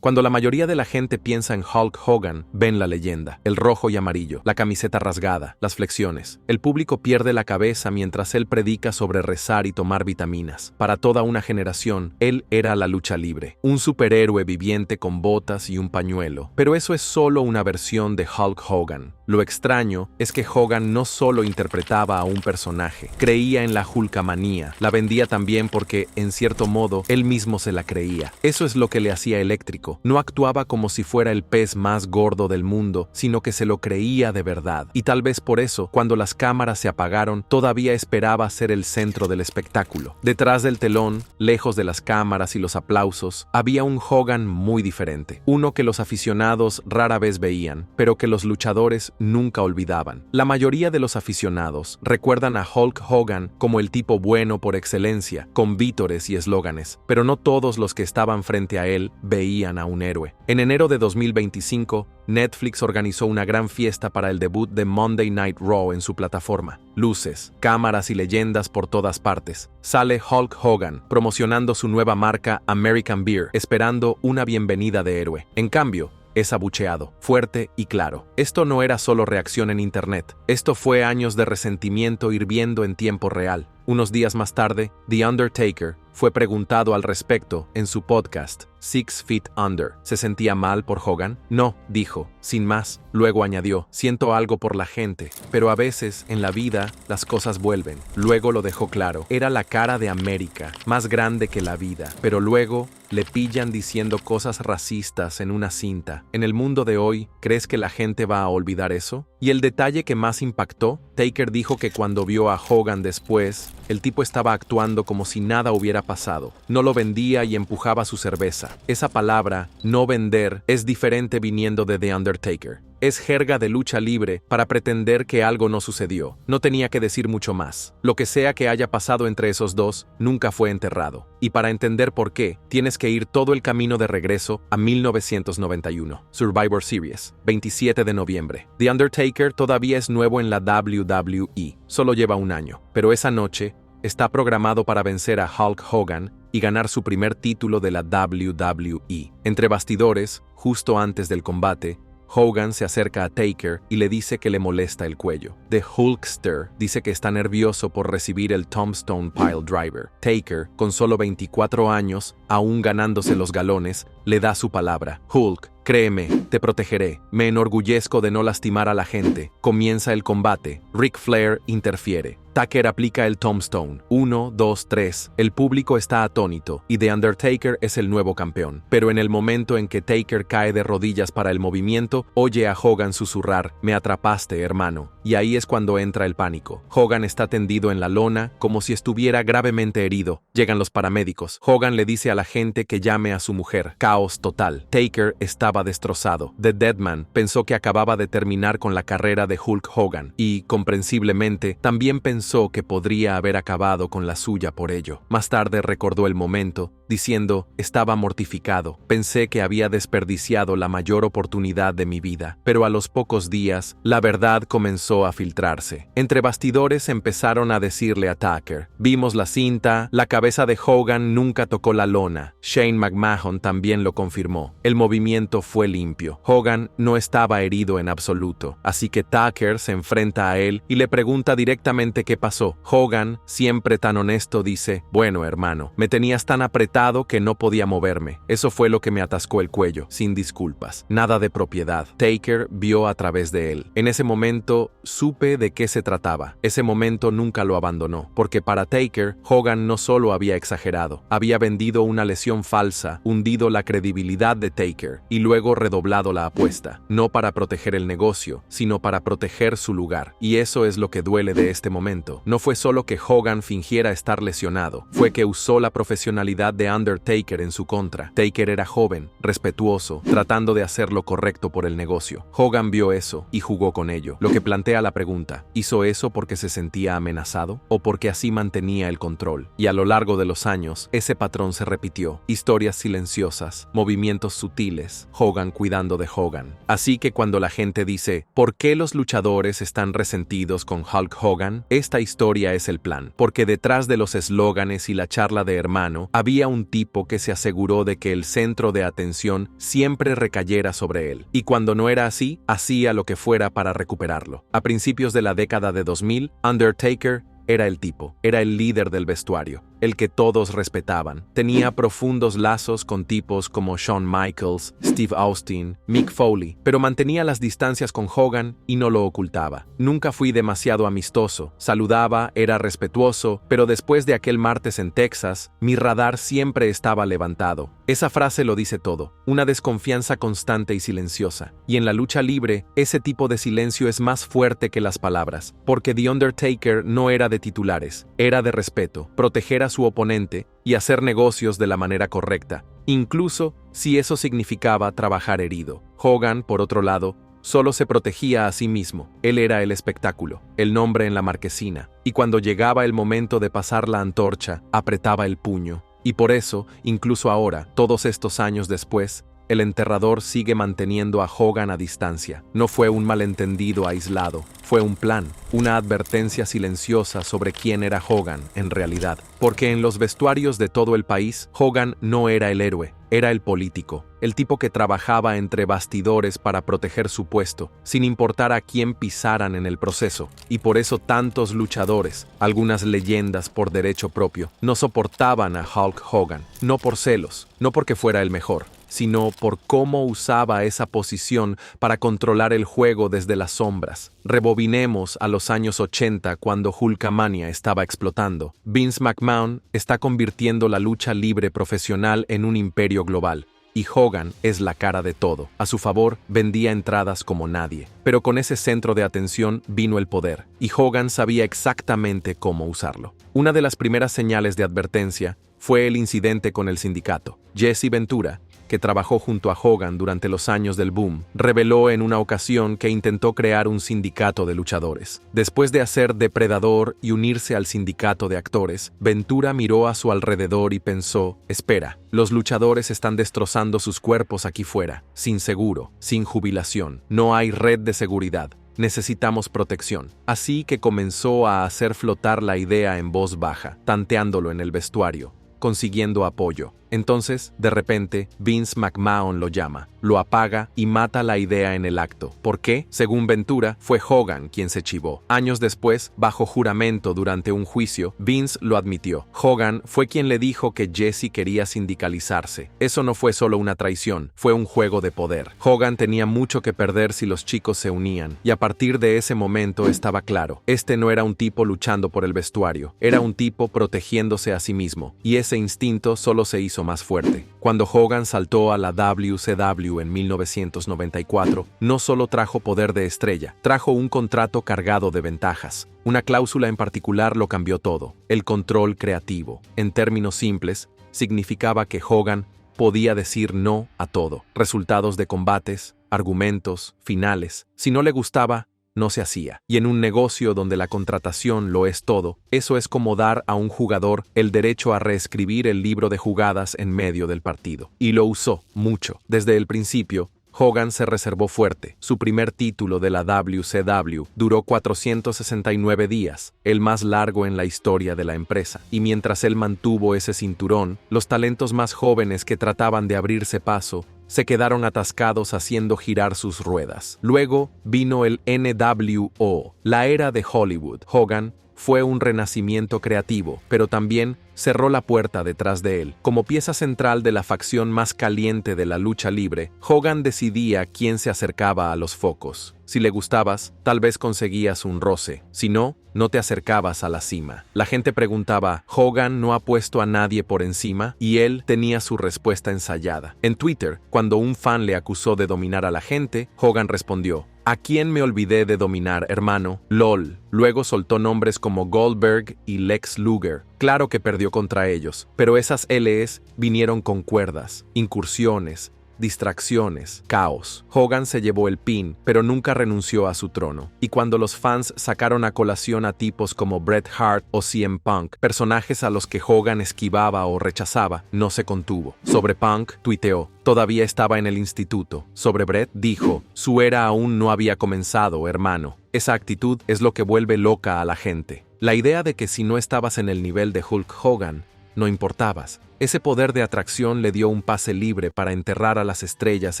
Cuando la mayoría de la gente piensa en Hulk Hogan, ven la leyenda, el rojo y amarillo, la camiseta rasgada, las flexiones. El público pierde la cabeza mientras él predica sobre rezar y tomar vitaminas. Para toda una generación, él era la lucha libre, un superhéroe viviente con botas y un pañuelo. Pero eso es solo una versión de Hulk Hogan. Lo extraño es que Hogan no solo interpretaba a un personaje, creía en la Hulkamanía, la vendía también porque, en cierto modo, él mismo se la creía. Eso es lo que le hacía eléctrico. No actuaba como si fuera el pez más gordo del mundo, sino que se lo creía de verdad. Y tal vez por eso, cuando las cámaras se apagaron, todavía esperaba ser el centro del espectáculo. Detrás del telón, lejos de las cámaras y los aplausos, había un Hogan muy diferente. Uno que los aficionados rara vez veían, pero que los luchadores nunca olvidaban. La mayoría de los aficionados recuerdan a Hulk Hogan como el tipo bueno por excelencia, con vítores y eslóganes, pero no todos los que estaban frente a él veían a un héroe. En enero de 2025, Netflix organizó una gran fiesta para el debut de Monday Night Raw en su plataforma. Luces, cámaras y leyendas por todas partes. Sale Hulk Hogan, promocionando su nueva marca American Beer, esperando una bienvenida de héroe. En cambio, es abucheado, fuerte y claro. Esto no era solo reacción en internet, esto fue años de resentimiento hirviendo en tiempo real. Unos días más tarde, The Undertaker fue preguntado al respecto en su podcast, 6 Feet Under. ¿Se sentía mal por Hogan? No, dijo, sin más. Luego añadió, siento algo por la gente, pero a veces, en la vida, las cosas vuelven. Luego lo dejó claro, era la cara de América, más grande que la vida, pero luego le pillan diciendo cosas racistas en una cinta. En el mundo de hoy, ¿crees que la gente va a olvidar eso? Y el detalle que más impactó, Taker dijo que cuando vio a Hogan después, el tipo estaba actuando como si nada hubiera pasado. No lo vendía y empujaba su cerveza. Esa palabra, no vender, es diferente viniendo de The Undertaker. Es jerga de lucha libre para pretender que algo no sucedió. No tenía que decir mucho más. Lo que sea que haya pasado entre esos dos, nunca fue enterrado. Y para entender por qué, tienes que ir todo el camino de regreso a 1991. Survivor Series, 27 de noviembre. The Undertaker todavía es nuevo en la WWE. Solo lleva un año. Pero esa noche, está programado para vencer a Hulk Hogan y ganar su primer título de la WWE. Entre bastidores, justo antes del combate, Hogan se acerca a Taker y le dice que le molesta el cuello. The Hulkster dice que está nervioso por recibir el Tombstone Pile Driver. Taker, con solo 24 años, aún ganándose los galones, le da su palabra. Hulk, créeme, te protegeré. Me enorgullezco de no lastimar a la gente. Comienza el combate. Ric Flair interfiere. Taker aplica el Tombstone. 1, 2, 3. El público está atónito y The Undertaker es el nuevo campeón. Pero en el momento en que Taker cae de rodillas para el movimiento, oye a Hogan susurrar, me atrapaste, hermano. Y ahí es cuando entra el pánico. Hogan está tendido en la lona, como si estuviera gravemente herido. Llegan los paramédicos. Hogan le dice a la gente que llame a su mujer. Caos total. Taker estaba destrozado. The Deadman pensó que acababa de terminar con la carrera de Hulk Hogan y, comprensiblemente, también pensó que podría haber acabado con la suya por ello. Más tarde recordó el momento, diciendo, estaba mortificado. Pensé que había desperdiciado la mayor oportunidad de mi vida. Pero a los pocos días, la verdad comenzó a filtrarse. Entre bastidores empezaron a decirle a Taker, vimos la cinta, la cabeza de Hogan nunca tocó la lona. Shane McMahon también lo confirmó. El movimiento fue limpio. Hogan no estaba herido en absoluto. Así que Taker se enfrenta a él y le pregunta directamente qué pasó. Hogan, siempre tan honesto, dice, bueno, hermano, me tenías tan apretado que no podía moverme. Eso fue lo que me atascó el cuello, sin disculpas. Nada de propiedad. Taker vio a través de él. En ese momento, supe de qué se trataba. Ese momento nunca lo abandonó, porque para Taker, Hogan no solo había exagerado, había vendido una lesión falsa, hundido la credibilidad de Taker y luego redoblado la apuesta, no para proteger el negocio, sino para proteger su lugar. Y eso es lo que duele de este momento. No fue solo que Hogan fingiera estar lesionado, fue que usó la profesionalidad de Undertaker en su contra. Taker era joven, respetuoso, tratando de hacer lo correcto por el negocio. Hogan vio eso y jugó con ello, lo que plantea la pregunta, ¿hizo eso porque se sentía amenazado o porque así mantenía el control? Y a lo largo de los años, ese patrón se repitió. Historias silenciosas, movimientos sutiles, Hogan cuidando de Hogan. Así que cuando la gente dice, ¿por qué los luchadores están resentidos con Hulk Hogan? Esta esta historia es el plan, porque detrás de los eslóganes y la charla de hermano, había un tipo que se aseguró de que el centro de atención siempre recayera sobre él. Y cuando no era así, hacía lo que fuera para recuperarlo. A principios de la década de 2000, Undertaker era el tipo, era el líder del vestuario, el que todos respetaban. Tenía profundos lazos con tipos como Shawn Michaels, Steve Austin, Mick Foley, pero mantenía las distancias con Hogan y no lo ocultaba. Nunca fui demasiado amistoso, saludaba, era respetuoso, pero después de aquel martes en Texas, mi radar siempre estaba levantado. Esa frase lo dice todo, una desconfianza constante y silenciosa. Y en la lucha libre, ese tipo de silencio es más fuerte que las palabras, porque The Undertaker no era de titulares, era de respeto, proteger a su oponente y hacer negocios de la manera correcta, incluso si eso significaba trabajar herido. Hogan, por otro lado, solo se protegía a sí mismo. Él era el espectáculo, el nombre en la marquesina, y cuando llegaba el momento de pasar la antorcha, apretaba el puño. Y por eso, incluso ahora, todos estos años después, el enterrador sigue manteniendo a Hogan a distancia. No fue un malentendido aislado, fue un plan, una advertencia silenciosa sobre quién era Hogan en realidad. Porque en los vestuarios de todo el país, Hogan no era el héroe, era el político, el tipo que trabajaba entre bastidores para proteger su puesto, sin importar a quién pisaran en el proceso. Y por eso tantos luchadores, algunas leyendas por derecho propio, no soportaban a Hulk Hogan, no por celos, no porque fuera el mejor, sino por cómo usaba esa posición para controlar el juego desde las sombras. Rebobinemos a los años 80 cuando Hulkamania estaba explotando. Vince McMahon está convirtiendo la lucha libre profesional en un imperio global. Y Hogan es la cara de todo. A su favor, vendía entradas como nadie. Pero con ese centro de atención vino el poder, y Hogan sabía exactamente cómo usarlo. Una de las primeras señales de advertencia fue el incidente con el sindicato. Jesse Ventura, que trabajó junto a Hogan durante los años del boom, reveló en una ocasión que intentó crear un sindicato de luchadores. Después de hacer Depredador y unirse al sindicato de actores, Ventura miró a su alrededor y pensó, espera, los luchadores están destrozando sus cuerpos aquí fuera, sin seguro, sin jubilación, no hay red de seguridad. Necesitamos protección. Así que comenzó a hacer flotar la idea en voz baja, tanteándolo en el vestuario, consiguiendo apoyo. Entonces, de repente, Vince McMahon lo llama, lo apaga y mata la idea en el acto. ¿Por qué? Según Ventura, fue Hogan quien se chivó. Años después, bajo juramento durante un juicio, Vince lo admitió. Hogan fue quien le dijo que Jesse quería sindicalizarse. Eso no fue solo una traición, fue un juego de poder. Hogan tenía mucho que perder si los chicos se unían, y a partir de ese momento estaba claro, este no era un tipo luchando por el vestuario, era un tipo protegiéndose a sí mismo, y ese instinto solo se hizo más fuerte. Cuando Hogan saltó a la WCW en 1994, no solo trajo poder de estrella, trajo un contrato cargado de ventajas. Una cláusula en particular lo cambió todo, el control creativo. En términos simples, significaba que Hogan podía decir no a todo. Resultados de combates, argumentos, finales. Si no le gustaba, no se hacía. Y en un negocio donde la contratación lo es todo, eso es como dar a un jugador el derecho a reescribir el libro de jugadas en medio del partido. Y lo usó mucho. Desde el principio, Hogan se reservó fuerte. Su primer título de la WCW duró 469 días, el más largo en la historia de la empresa. Y mientras él mantuvo ese cinturón, los talentos más jóvenes que trataban de abrirse paso se quedaron atascados haciendo girar sus ruedas. Luego vino el NWO, la era de Hollywood. Hogan fue un renacimiento creativo, pero también cerró la puerta detrás de él. Como pieza central de la facción más caliente de la lucha libre, Hogan decidía quién se acercaba a los focos. Si le gustabas, tal vez conseguías un roce. Si no, no te acercabas a la cima. La gente preguntaba, ¿Hogan no ha puesto a nadie por encima? Y él tenía su respuesta ensayada. En Twitter, cuando un fan le acusó de dominar a la gente, Hogan respondió, ¿a quién me olvidé de dominar, hermano? LOL. Luego soltó nombres como Goldberg y Lex Luger. Claro que perdió contra ellos, pero esas LEs vinieron con cuerdas, incursiones, distracciones, caos. Hogan se llevó el pin, pero nunca renunció a su trono. Y cuando los fans sacaron a colación a tipos como Bret Hart o CM Punk, personajes a los que Hogan esquivaba o rechazaba, no se contuvo. Sobre Punk, tuiteó, todavía estaba en el instituto. Sobre Bret, dijo, su era aún no había comenzado, hermano. Esa actitud es lo que vuelve loca a la gente. La idea de que si no estabas en el nivel de Hulk Hogan, no importabas. Ese poder de atracción le dio un pase libre para enterrar a las estrellas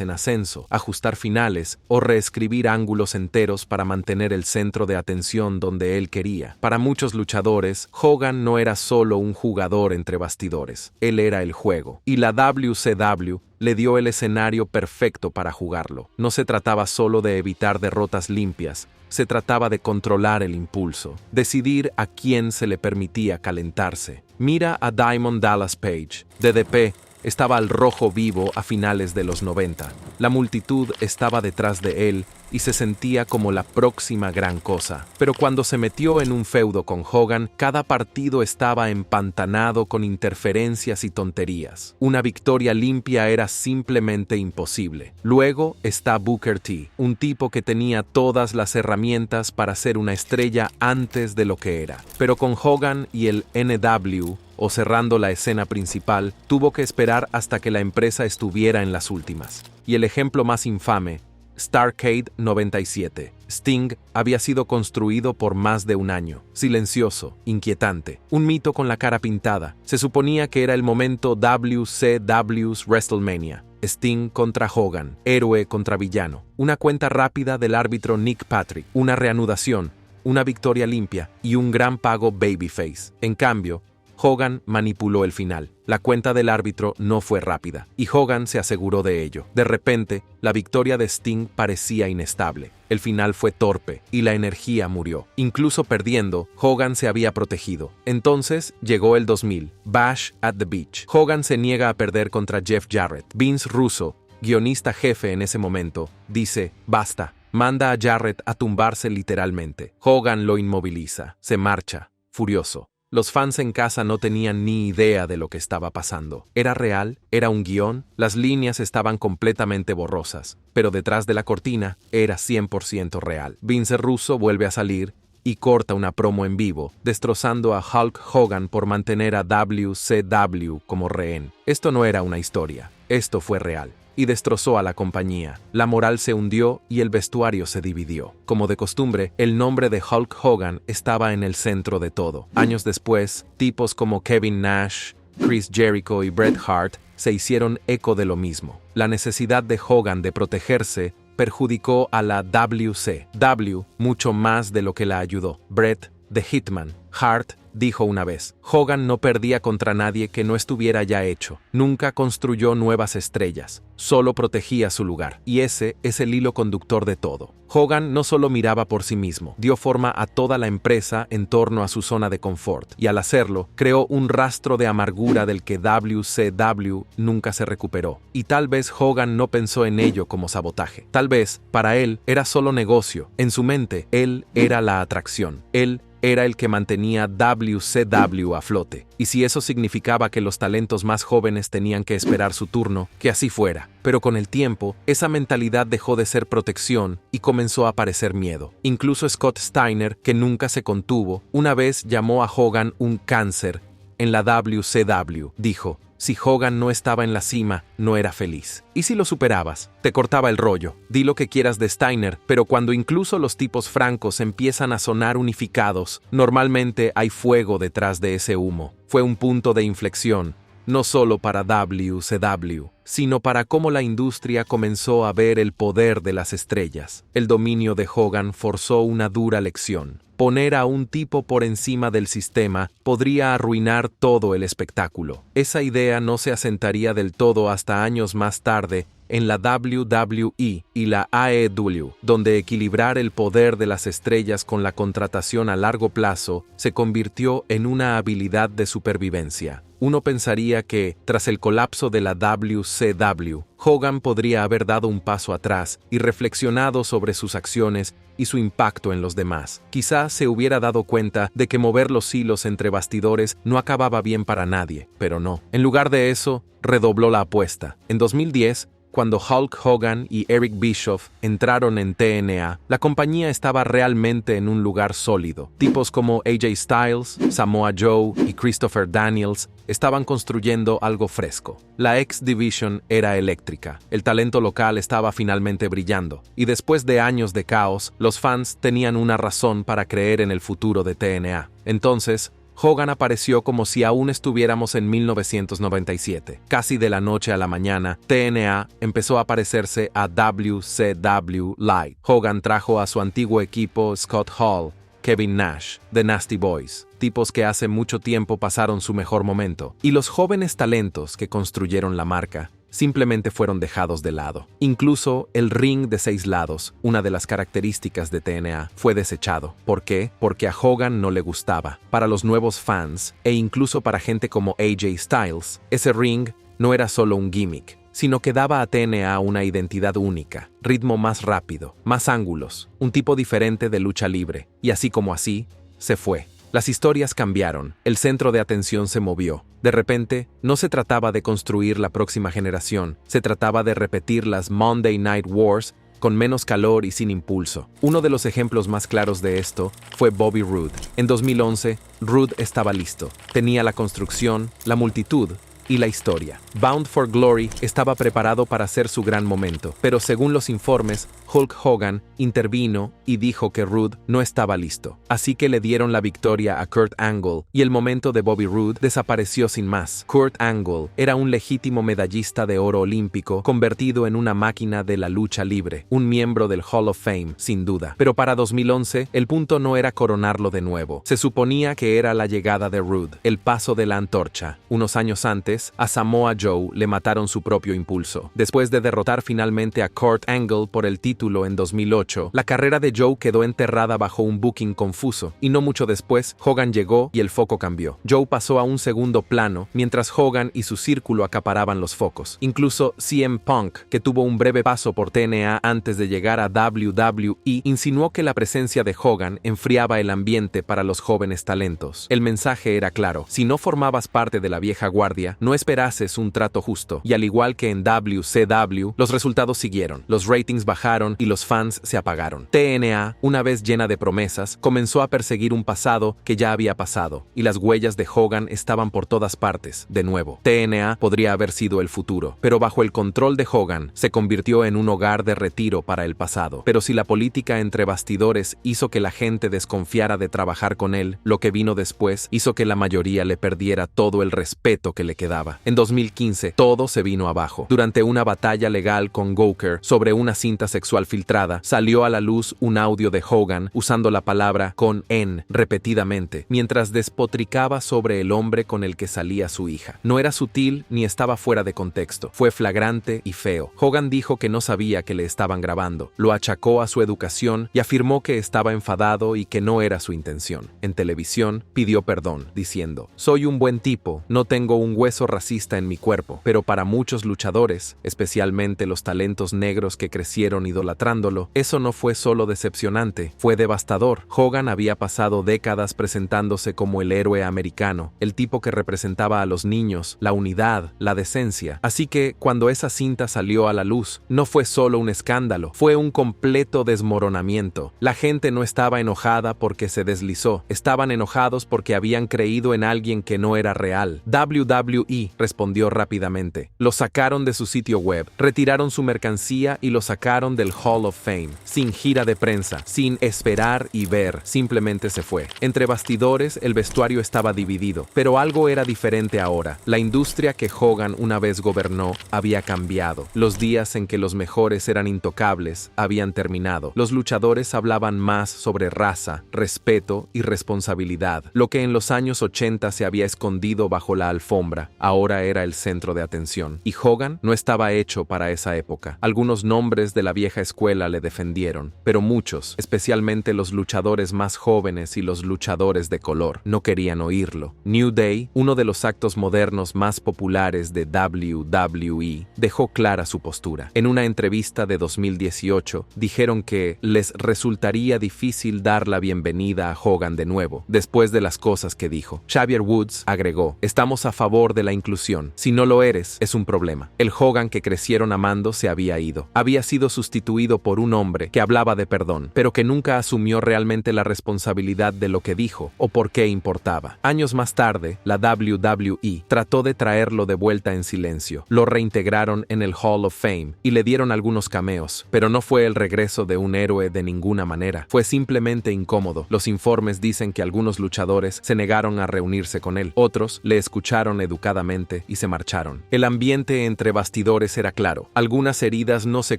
en ascenso, ajustar finales o reescribir ángulos enteros para mantener el centro de atención donde él quería. Para muchos luchadores, Hogan no era solo un jugador entre bastidores, él era el juego. Y la WCW le dio el escenario perfecto para jugarlo. No se trataba solo de evitar derrotas limpias, se trataba de controlar el impulso, decidir a quién se le permitía calentarse. Mira a Diamond Dallas Page. DDP estaba al rojo vivo a finales de los 90. La multitud estaba detrás de él y se sentía como la próxima gran cosa. Pero cuando se metió en un feudo con Hogan, cada partido estaba empantanado con interferencias y tonterías. Una victoria limpia era simplemente imposible. Luego está Booker T, un tipo que tenía todas las herramientas para ser una estrella antes de lo que era. Pero con Hogan y el NW, o cerrando la escena principal, tuvo que esperar hasta que la empresa estuviera en las últimas. Y el ejemplo más infame, Starrcade 97. Sting había sido construido por más de un año. Silencioso, inquietante, un mito con la cara pintada. Se suponía que era el momento WCW's WrestleMania. Sting contra Hogan, héroe contra villano. Una cuenta rápida del árbitro Nick Patrick. Una reanudación, una victoria limpia y un gran pago babyface. En cambio, Hogan manipuló el final. La cuenta del árbitro no fue rápida, y Hogan se aseguró de ello. De repente, la victoria de Sting parecía inestable. El final fue torpe, y la energía murió. Incluso perdiendo, Hogan se había protegido. Entonces, llegó el 2000, Bash at the Beach. Hogan se niega a perder contra Jeff Jarrett. Vince Russo, guionista jefe en ese momento, dice, basta. Manda a Jarrett a tumbarse literalmente. Hogan lo inmoviliza. Se marcha, furioso. Los fans en casa no tenían ni idea de lo que estaba pasando. ¿Era real? ¿Era un guión? Las líneas estaban completamente borrosas, pero detrás de la cortina era 100% real. Vince Russo vuelve a salir y corta una promo en vivo, destrozando a Hulk Hogan por mantener a WCW como rehén. Esto no era una historia, esto fue real. Y destrozó a la compañía. La moral se hundió y el vestuario se dividió. Como de costumbre, el nombre de Hulk Hogan estaba en el centro de todo. Años después, tipos como Kevin Nash, Chris Jericho y Bret Hart se hicieron eco de lo mismo. La necesidad de Hogan de protegerse perjudicó a la WCW mucho más de lo que la ayudó. Bret, The Hitman, Hart dijo una vez, Hogan no perdía contra nadie que no estuviera ya hecho. Nunca construyó nuevas estrellas, solo protegía su lugar. Y ese es el hilo conductor de todo. Hogan no solo miraba por sí mismo, dio forma a toda la empresa en torno a su zona de confort. Y al hacerlo, creó un rastro de amargura del que WCW nunca se recuperó. Y tal vez Hogan no pensó en ello como sabotaje. Tal vez, para él, era solo negocio. En su mente, él era la atracción. Él era el que mantenía WCW a flote. Y si eso significaba que los talentos más jóvenes tenían que esperar su turno, que así fuera. Pero con el tiempo, esa mentalidad dejó de ser protección y comenzó a parecer miedo. Incluso Scott Steiner, que nunca se contuvo, una vez llamó a Hogan un cáncer en la WCW. Dijo, si Hogan no estaba en la cima, no era feliz. ¿Y si lo superabas? Te cortaba el rollo. Di lo que quieras de Steiner, pero cuando incluso los tipos francos empiezan a sonar unificados, normalmente hay fuego detrás de ese humo. Fue un punto de inflexión, no solo para WCW, sino para cómo la industria comenzó a ver el poder de las estrellas. El dominio de Hogan forzó una dura lección. Poner a un tipo por encima del sistema podría arruinar todo el espectáculo. Esa idea no se asentaría del todo hasta años más tarde en la WWE y la AEW, donde equilibrar el poder de las estrellas con la contratación a largo plazo se convirtió en una habilidad de supervivencia. Uno pensaría que, tras el colapso de la WCW, Hogan podría haber dado un paso atrás y reflexionado sobre sus acciones y su impacto en los demás. Quizás se hubiera dado cuenta de que mover los hilos entre bastidores no acababa bien para nadie, pero no. En lugar de eso, redobló la apuesta. En 2010, cuando Hulk Hogan y Eric Bischoff entraron en TNA, la compañía estaba realmente en un lugar sólido. Tipos como AJ Styles, Samoa Joe y Christopher Daniels estaban construyendo algo fresco. La X Division era eléctrica, el talento local estaba finalmente brillando, y después de años de caos, los fans tenían una razón para creer en el futuro de TNA. Entonces, Hogan apareció como si aún estuviéramos en 1997. Casi de la noche a la mañana, TNA empezó a parecerse a WCW Light. Hogan trajo a su antiguo equipo Scott Hall, Kevin Nash, The Nasty Boys, tipos que hace mucho tiempo pasaron su mejor momento, y los jóvenes talentos que construyeron la marca simplemente fueron dejados de lado. Incluso el ring de 6 lados, una de las características de TNA, fue desechado. ¿Por qué? Porque a Hogan no le gustaba. Para los nuevos fans, e incluso para gente como AJ Styles, ese ring no era solo un gimmick, sino que daba a TNA una identidad única, ritmo más rápido, más ángulos, un tipo diferente de lucha libre, y así como así, se fue. Las historias cambiaron, el centro de atención se movió. De repente, no se trataba de construir la próxima generación, se trataba de repetir las Monday Night Wars con menos calor y sin impulso. Uno de los ejemplos más claros de esto fue Bobby Roode. En 2011, Roode estaba listo. Tenía la construcción, la multitud y la historia. Bound for Glory estaba preparado para hacer su gran momento, pero según los informes, Hulk Hogan intervino y dijo que Roode no estaba listo. Así que le dieron la victoria a Kurt Angle y el momento de Bobby Roode desapareció sin más. Kurt Angle era un legítimo medallista de oro olímpico convertido en una máquina de la lucha libre, un miembro del Hall of Fame, sin duda. Pero para 2011, el punto no era coronarlo de nuevo. Se suponía que era la llegada de Roode, el paso de la antorcha. Unos años antes, a Samoa Joe le mataron su propio impulso. Después de derrotar finalmente a Kurt Angle por el título en 2008, la carrera de Joe quedó enterrada bajo un booking confuso, y no mucho después, Hogan llegó y el foco cambió. Joe pasó a un segundo plano, mientras Hogan y su círculo acaparaban los focos. Incluso CM Punk, que tuvo un breve paso por TNA antes de llegar a WWE, insinuó que la presencia de Hogan enfriaba el ambiente para los jóvenes talentos. El mensaje era claro: si no formabas parte de la vieja guardia, no esperases un trato justo, y al igual que en WCW, los resultados siguieron, los ratings bajaron y los fans se apagaron. TNA, una vez llena de promesas, comenzó a perseguir un pasado que ya había pasado, y las huellas de Hogan estaban por todas partes, de nuevo. TNA podría haber sido el futuro, pero bajo el control de Hogan, se convirtió en un hogar de retiro para el pasado. Pero si la política entre bastidores hizo que la gente desconfiara de trabajar con él, lo que vino después hizo que la mayoría le perdiera todo el respeto que le quedaba. En 2015, todo se vino abajo. Durante una batalla legal con Gawker sobre una cinta sexual filtrada, salió a la luz un audio de Hogan usando la palabra con N repetidamente, mientras despotricaba sobre el hombre con el que salía su hija. No era sutil ni estaba fuera de contexto. Fue flagrante y feo. Hogan dijo que no sabía que le estaban grabando. Lo achacó a su educación y afirmó que estaba enfadado y que no era su intención. En televisión, pidió perdón, diciendo: «Soy un buen tipo, no tengo un hueso racista en mi cuerpo», pero para muchos luchadores, especialmente los talentos negros que crecieron idolatrándolo, eso no fue solo decepcionante, fue devastador. Hogan había pasado décadas presentándose como el héroe americano, el tipo que representaba a los niños, la unidad, la decencia. Así que, cuando esa cinta salió a la luz, no fue solo un escándalo, fue un completo desmoronamiento. La gente no estaba enojada porque se deslizó, estaban enojados porque habían creído en alguien que no era real. WWE respondió rápidamente. Lo sacaron de su sitio web, retiraron su mercancía y lo sacaron del Hall of Fame. Sin gira de prensa, sin esperar y ver, simplemente se fue. Entre bastidores, el vestuario estaba dividido, pero algo era diferente ahora. La industria que Hogan una vez gobernó había cambiado. Los días en que los mejores eran intocables habían terminado. Los luchadores hablaban más sobre raza, respeto y responsabilidad. Lo que en los años 80 se había escondido bajo la alfombra, ahora era el centro de atención. Y Hogan no estaba hecho para esa época. Algunos nombres de la vieja escuela le defendieron, pero muchos, especialmente los luchadores más jóvenes y los luchadores de color, no querían oírlo. New Day, uno de los actos modernos más populares de WWE, dejó clara su postura. En una entrevista de 2018, dijeron que les resultaría difícil dar la bienvenida a Hogan de nuevo, después de las cosas que dijo. Xavier Woods agregó: «Estamos a favor de la la inclusión. Si no lo eres, es un problema. El Hogan que crecieron amando se había ido. Había sido sustituido por un hombre que hablaba de perdón, pero que nunca asumió realmente la responsabilidad de lo que dijo o por qué importaba. Años más tarde, la WWE trató de traerlo de vuelta en silencio. Lo reintegraron en el Hall of Fame y le dieron algunos cameos, pero no fue el regreso de un héroe de ninguna manera. Fue simplemente incómodo. Los informes dicen que algunos luchadores se negaron a reunirse con él. Otros le escucharon educadamente y se marcharon. El ambiente entre bastidores era claro. Algunas heridas no se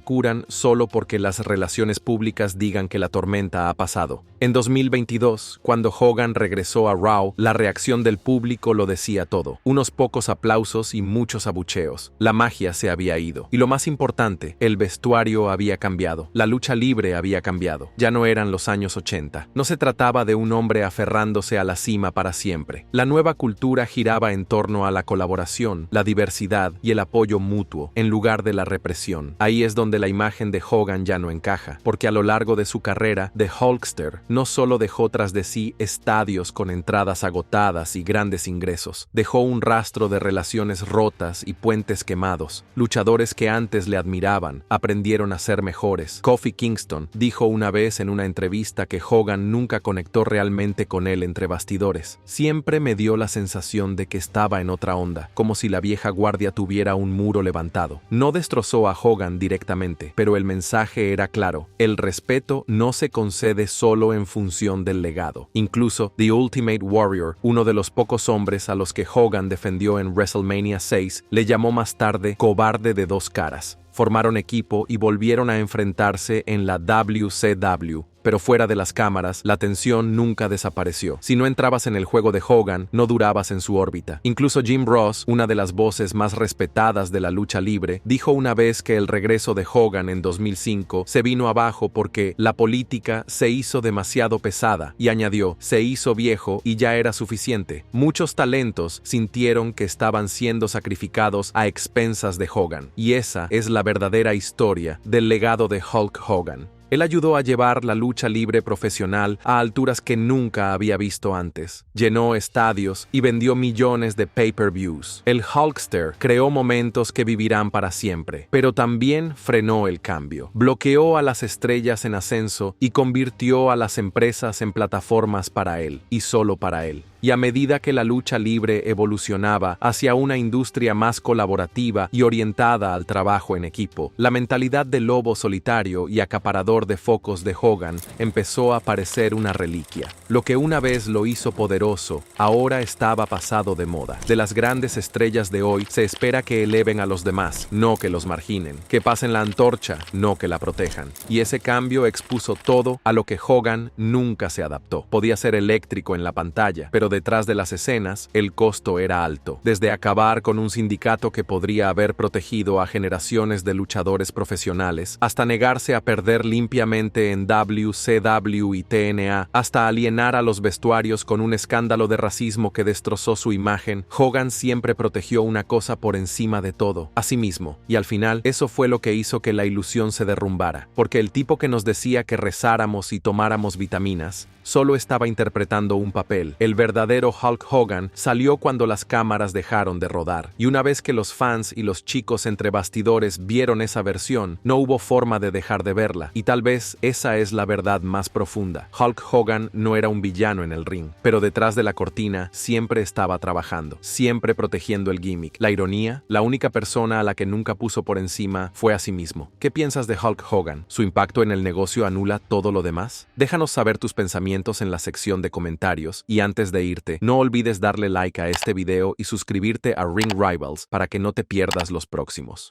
curan solo porque las relaciones públicas digan que la tormenta ha pasado. En 2022, cuando Hogan regresó a Raw, la reacción del público lo decía todo. Unos pocos aplausos y muchos abucheos. La magia se había ido. Y lo más importante, el vestuario había cambiado. La lucha libre había cambiado. Ya no eran los años 80. No se trataba de un hombre aferrándose a la cima para siempre. La nueva cultura giraba en torno a la colaboración, la diversidad y el apoyo mutuo, en lugar de la represión. Ahí es donde la imagen de Hogan ya no encaja, porque a lo largo de su carrera, The Hulkster no solo dejó tras de sí estadios con entradas agotadas y grandes ingresos, dejó un rastro de relaciones rotas y puentes quemados. Luchadores que antes le admiraban aprendieron a ser mejores. Kofi Kingston dijo una vez en una entrevista que Hogan nunca conectó realmente con él entre bastidores. Siempre me dio la sensación de que estaba en otra onda, como si la vieja guardia tuviera un muro levantado. No destrozó a Hogan directamente, pero el mensaje era claro. El respeto no se concede solo en función del legado. Incluso The Ultimate Warrior, uno de los pocos hombres a los que Hogan defendió en WrestleMania 6, le llamó más tarde cobarde de dos caras. Formaron equipo y volvieron a enfrentarse en la WCW. Pero fuera de las cámaras, la tensión nunca desapareció. Si no entrabas en el juego de Hogan, no durabas en su órbita. Incluso Jim Ross, una de las voces más respetadas de la lucha libre, dijo una vez que el regreso de Hogan en 2005 se vino abajo porque la política se hizo demasiado pesada, y añadió, se hizo viejo y ya era suficiente. Muchos talentos sintieron que estaban siendo sacrificados a expensas de Hogan, y esa es la verdadera historia del legado de Hulk Hogan. Él ayudó a llevar la lucha libre profesional a alturas que nunca había visto antes. Llenó estadios y vendió millones de pay-per-views. El Hulkster creó momentos que vivirán para siempre, pero también frenó el cambio. Bloqueó a las estrellas en ascenso y convirtió a las empresas en plataformas para él, y solo para él. Y a medida que la lucha libre evolucionaba hacia una industria más colaborativa y orientada al trabajo en equipo, la mentalidad del lobo solitario y acaparador de focos de Hogan empezó a parecer una reliquia. Lo que una vez lo hizo poderoso, ahora estaba pasado de moda. De las grandes estrellas de hoy se espera que eleven a los demás, no que los marginen, que pasen la antorcha, no que la protejan. Y ese cambio expuso todo a lo que Hogan nunca se adaptó. Podía ser eléctrico en la pantalla, pero detrás de las escenas, el costo era alto. Desde acabar con un sindicato que podría haber protegido a generaciones de luchadores profesionales, hasta negarse a perder limpiamente en WCW y TNA, hasta alienar a los vestuarios con un escándalo de racismo que destrozó su imagen, Hogan siempre protegió una cosa por encima de todo, a sí mismo. Y al final, eso fue lo que hizo que la ilusión se derrumbara, porque el tipo que nos decía que rezáramos y tomáramos vitaminas, solo estaba interpretando un papel. El verdadero Hulk Hogan salió cuando las cámaras dejaron de rodar. Y una vez que los fans y los chicos entre bastidores vieron esa versión, no hubo forma de dejar de verla. Y tal vez esa es la verdad más profunda. Hulk Hogan no era un villano en el ring, pero detrás de la cortina siempre estaba trabajando, siempre protegiendo el gimmick. La ironía, la única persona a la que nunca puso por encima fue a sí mismo. ¿Qué piensas de Hulk Hogan? ¿Su impacto en el negocio anula todo lo demás? Déjanos saber tus pensamientos en la sección de comentarios, y antes de irte, no olvides darle like a este video y suscribirte a Ring Rivals para que no te pierdas los próximos.